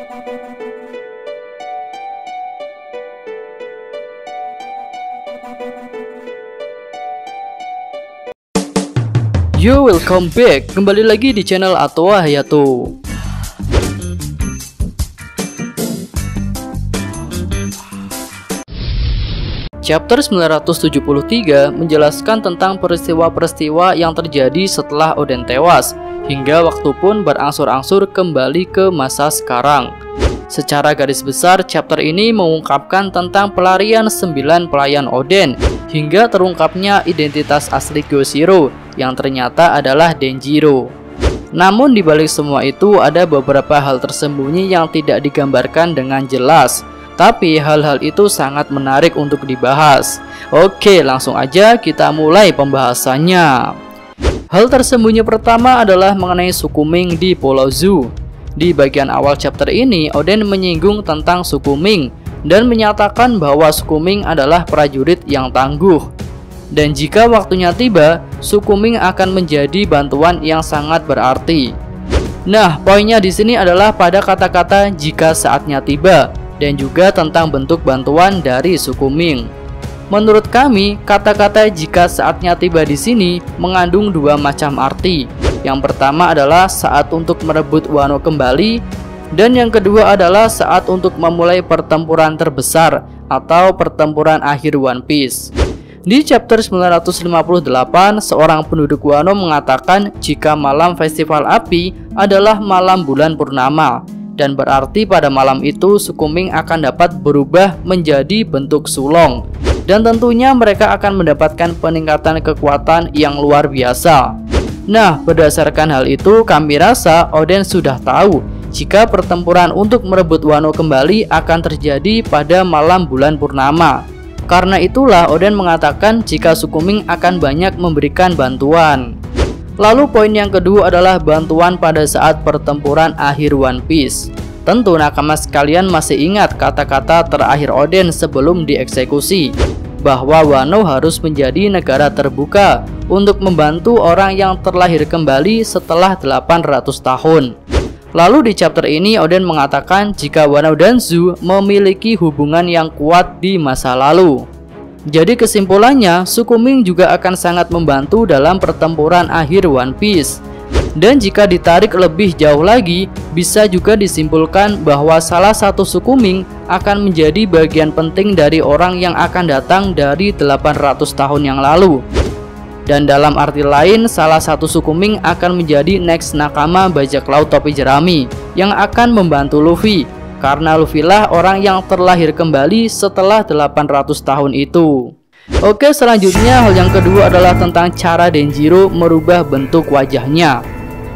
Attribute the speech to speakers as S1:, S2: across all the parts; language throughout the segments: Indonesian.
S1: Yo, welcome back. Kembali lagi di channel Atoa Hayato. Chapter 973 menjelaskan tentang peristiwa-peristiwa yang terjadi setelah Oden tewas, hingga waktu pun berangsur-angsur kembali ke masa sekarang. Secara garis besar, chapter ini mengungkapkan tentang pelarian 9 pelayan Oden, hingga terungkapnya identitas asli Kyoshiro yang ternyata adalah Denjiro. Namun di balik semua itu ada beberapa hal tersembunyi yang tidak digambarkan dengan jelas. Tapi hal-hal itu sangat menarik untuk dibahas. Oke, langsung aja kita mulai pembahasannya. Hal tersembunyi pertama adalah mengenai suku Ming di Pulau Zu. Di bagian awal chapter ini, Oden menyinggung tentang suku Ming dan menyatakan bahwa suku Ming adalah prajurit yang tangguh. Dan jika waktunya tiba, suku Ming akan menjadi bantuan yang sangat berarti. Nah, poinnya di sini adalah pada kata-kata jika saatnya tiba dan juga tentang bentuk bantuan dari suku Ming. Menurut kami, kata-kata jika saatnya tiba di sini mengandung dua macam arti. Yang pertama adalah saat untuk merebut Wano kembali, dan yang kedua adalah saat untuk memulai pertempuran terbesar atau pertempuran akhir One Piece. Di chapter 958, seorang penduduk Wano mengatakan jika malam festival api adalah malam bulan purnama, dan berarti pada malam itu suku Ming akan dapat berubah menjadi bentuk sulong, dan tentunya mereka akan mendapatkan peningkatan kekuatan yang luar biasa. Nah, berdasarkan hal itu kami rasa Oden sudah tahu jika pertempuran untuk merebut Wano kembali akan terjadi pada malam bulan purnama. Karena itulah Oden mengatakan jika suku Ming akan banyak memberikan bantuan. Lalu poin yang kedua adalah bantuan pada saat pertempuran akhir One Piece. Tentu nakama sekalian masih ingat kata-kata terakhir Oden sebelum dieksekusi, bahwa Wano harus menjadi negara terbuka untuk membantu orang yang terlahir kembali setelah 800 tahun. Lalu di chapter ini Oden mengatakan jika Wano dan Zu memiliki hubungan yang kuat di masa lalu. Jadi kesimpulannya, suku Ming juga akan sangat membantu dalam pertempuran akhir One Piece. Dan jika ditarik lebih jauh lagi, bisa juga disimpulkan bahwa salah satu suku Ming akan menjadi bagian penting dari orang yang akan datang dari 800 tahun yang lalu. Dan dalam arti lain, salah satu suku Ming akan menjadi next nakama bajak laut topi jerami yang akan membantu Luffy, karena Luffy lah orang yang terlahir kembali setelah 800 tahun itu. Oke, selanjutnya hal yang kedua adalah tentang cara Denjiro merubah bentuk wajahnya.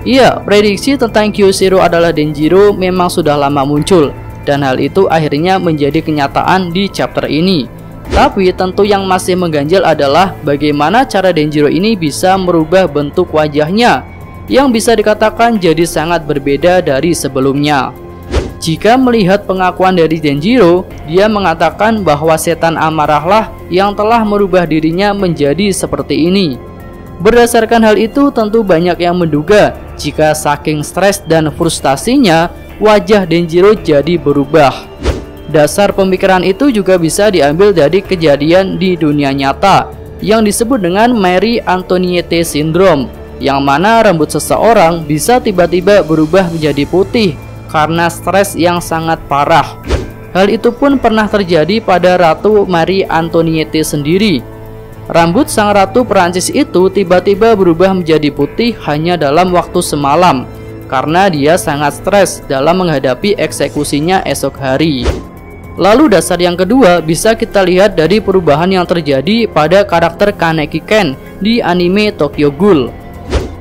S1: Iya, prediksi tentang Kyoshiro adalah Denjiro memang sudah lama muncul, dan hal itu akhirnya menjadi kenyataan di chapter ini. Tapi tentu yang masih mengganjal adalah bagaimana cara Denjiro ini bisa merubah bentuk wajahnya, yang bisa dikatakan jadi sangat berbeda dari sebelumnya. Jika melihat pengakuan dari Denjiro, dia mengatakan bahwa setan amarahlah yang telah merubah dirinya menjadi seperti ini. Berdasarkan hal itu, tentu banyak yang menduga jika saking stres dan frustasinya, wajah Denjiro jadi berubah. Dasar pemikiran itu juga bisa diambil dari kejadian di dunia nyata yang disebut dengan Marie Antoinette Syndrome, yang mana rambut seseorang bisa tiba-tiba berubah menjadi putih karena stres yang sangat parah. Hal itu pun pernah terjadi pada Ratu Marie Antoinette sendiri. Rambut sang ratu Perancis itu tiba-tiba berubah menjadi putih hanya dalam waktu semalam, karena dia sangat stres dalam menghadapi eksekusinya esok hari. Lalu dasar yang kedua bisa kita lihat dari perubahan yang terjadi pada karakter Kaneki Ken di anime Tokyo Ghoul.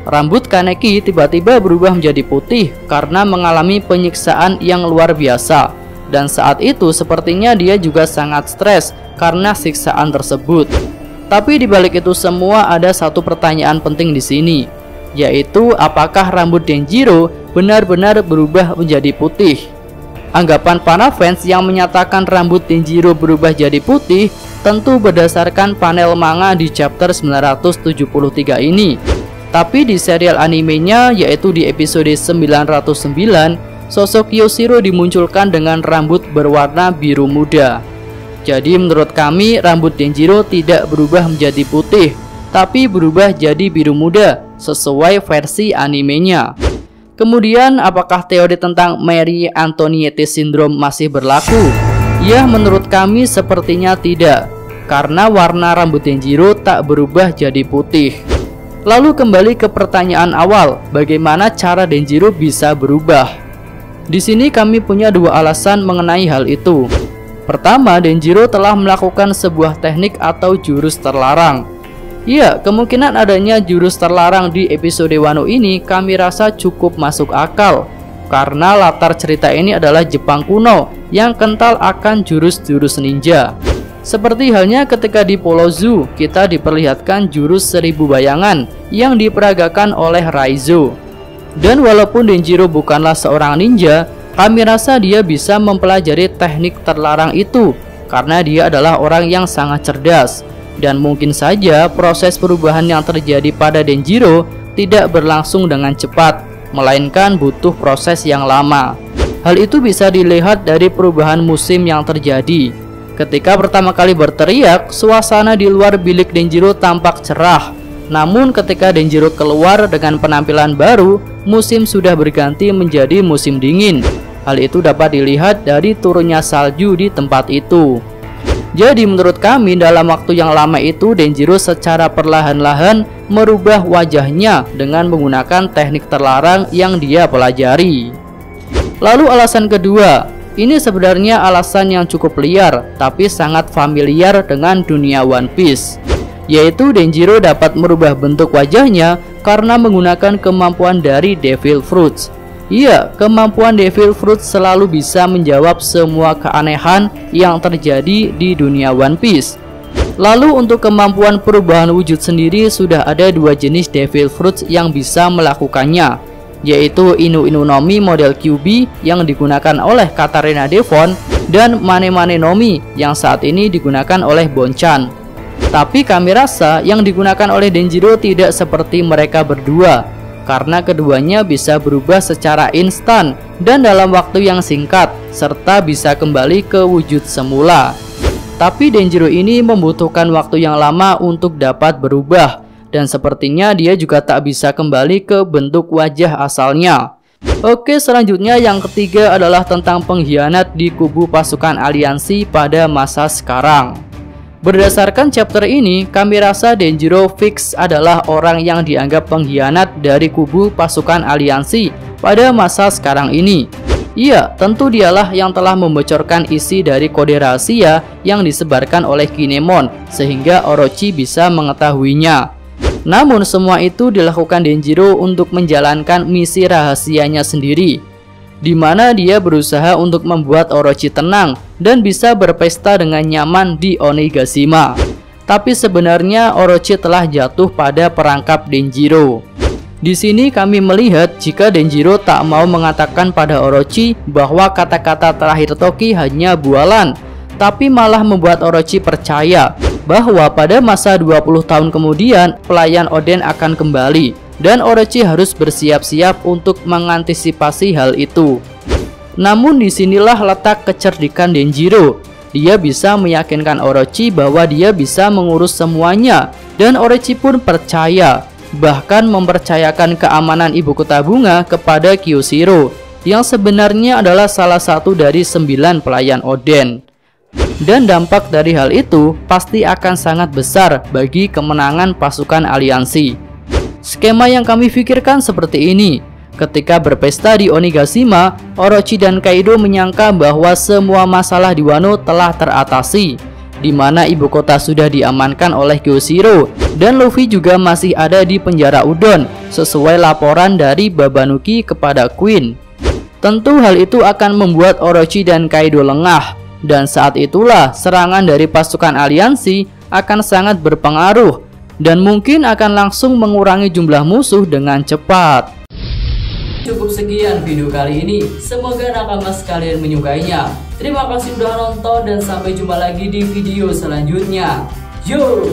S1: Rambut Kaneki tiba-tiba berubah menjadi putih karena mengalami penyiksaan yang luar biasa, dan saat itu sepertinya dia juga sangat stres karena siksaan tersebut. Tapi di balik itu semua ada satu pertanyaan penting di sini, yaitu apakah rambut Denjiro benar-benar berubah menjadi putih? Anggapan para fans yang menyatakan rambut Denjiro berubah jadi putih tentu berdasarkan panel manga di chapter 973 ini. Tapi di serial animenya, yaitu di episode 909, sosok Kyoshiro dimunculkan dengan rambut berwarna biru muda. Jadi menurut kami rambut Denjiro tidak berubah menjadi putih, tapi berubah jadi biru muda sesuai versi animenya. Kemudian apakah teori tentang Marie Antoinette Syndrome masih berlaku? Ya, menurut kami sepertinya tidak, karena warna rambut Denjiro tak berubah jadi putih. Lalu kembali ke pertanyaan awal, bagaimana cara Denjiro bisa berubah? Di sini kami punya dua alasan mengenai hal itu. Pertama, Denjiro telah melakukan sebuah teknik atau jurus terlarang. Ya, kemungkinan adanya jurus terlarang di episode Wano ini kami rasa cukup masuk akal, karena latar cerita ini adalah Jepang kuno yang kental akan jurus-jurus ninja. Seperti halnya ketika di Pulau Zu, kita diperlihatkan jurus 1000 bayangan yang diperagakan oleh Raizo. Dan walaupun Denjiro bukanlah seorang ninja, kami rasa dia bisa mempelajari teknik terlarang itu, karena dia adalah orang yang sangat cerdas. Dan mungkin saja proses perubahan yang terjadi pada Denjiro tidak berlangsung dengan cepat, melainkan butuh proses yang lama. Hal itu bisa dilihat dari perubahan musim yang terjadi. Ketika pertama kali berteriak, suasana di luar bilik Denjiro tampak cerah. Namun ketika Denjiro keluar dengan penampilan baru, musim sudah berganti menjadi musim dingin. Hal itu dapat dilihat dari turunnya salju di tempat itu. Jadi menurut kami dalam waktu yang lama itu Denjiro secara perlahan-lahan merubah wajahnya dengan menggunakan teknik terlarang yang dia pelajari. Lalu alasan kedua, ini sebenarnya alasan yang cukup liar tapi sangat familiar dengan dunia One Piece, yaitu Denjiro dapat merubah bentuk wajahnya karena menggunakan kemampuan dari Devil Fruits. Iya, kemampuan Devil Fruit selalu bisa menjawab semua keanehan yang terjadi di dunia One Piece. Lalu untuk kemampuan perubahan wujud sendiri sudah ada dua jenis Devil Fruit yang bisa melakukannya, yaitu Inu Inu Nomi model Kyuubi yang digunakan oleh Katarina Devon dan Mane Mane Nomi yang saat ini digunakan oleh Bonchan. Tapi kami rasa yang digunakan oleh Denjiro tidak seperti mereka berdua, karena keduanya bisa berubah secara instan dan dalam waktu yang singkat, serta bisa kembali ke wujud semula. Tapi Denjiro ini membutuhkan waktu yang lama untuk dapat berubah, dan sepertinya dia juga tak bisa kembali ke bentuk wajah asalnya. Oke, selanjutnya yang ketiga adalah tentang pengkhianat di kubu pasukan aliansi pada masa sekarang. Berdasarkan chapter ini, kami rasa Denjiro fix adalah orang yang dianggap pengkhianat dari kubu pasukan aliansi pada masa sekarang ini. Iya, tentu dialah yang telah membocorkan isi dari kode rahasia yang disebarkan oleh Kinemon, sehingga Orochi bisa mengetahuinya. Namun semua itu dilakukan Denjiro untuk menjalankan misi rahasianya sendiri, di mana dia berusaha untuk membuat Orochi tenang dan bisa berpesta dengan nyaman di Onigashima. Tapi sebenarnya Orochi telah jatuh pada perangkap Denjiro. Di sini kami melihat jika Denjiro tak mau mengatakan pada Orochi bahwa kata-kata terakhir Toki hanya bualan, tapi malah membuat Orochi percaya bahwa pada masa 20 tahun kemudian pelayan Oden akan kembali, dan Orochi harus bersiap-siap untuk mengantisipasi hal itu. Namun disinilah letak kecerdikan Denjiro. Dia bisa meyakinkan Orochi bahwa dia bisa mengurus semuanya, dan Orochi pun percaya, bahkan mempercayakan keamanan ibu kota bunga kepada Kyoshiro, yang sebenarnya adalah salah satu dari 9 pelayan Oden. Dan dampak dari hal itu pasti akan sangat besar bagi kemenangan pasukan aliansi. Skema yang kami pikirkan seperti ini. Ketika berpesta di Onigashima, Orochi dan Kaido menyangka bahwa semua masalah di Wano telah teratasi, di mana ibu kota sudah diamankan oleh Kyoshiro, dan Luffy juga masih ada di penjara Udon, sesuai laporan dari Babanuki kepada Queen. Tentu hal itu akan membuat Orochi dan Kaido lengah, dan saat itulah serangan dari pasukan aliansi akan sangat berpengaruh, dan mungkin akan langsung mengurangi jumlah musuh dengan cepat. Cukup sekian video kali ini, semoga nakama sekalian menyukainya. Terima kasih sudah nonton dan sampai jumpa lagi di video selanjutnya. Yo!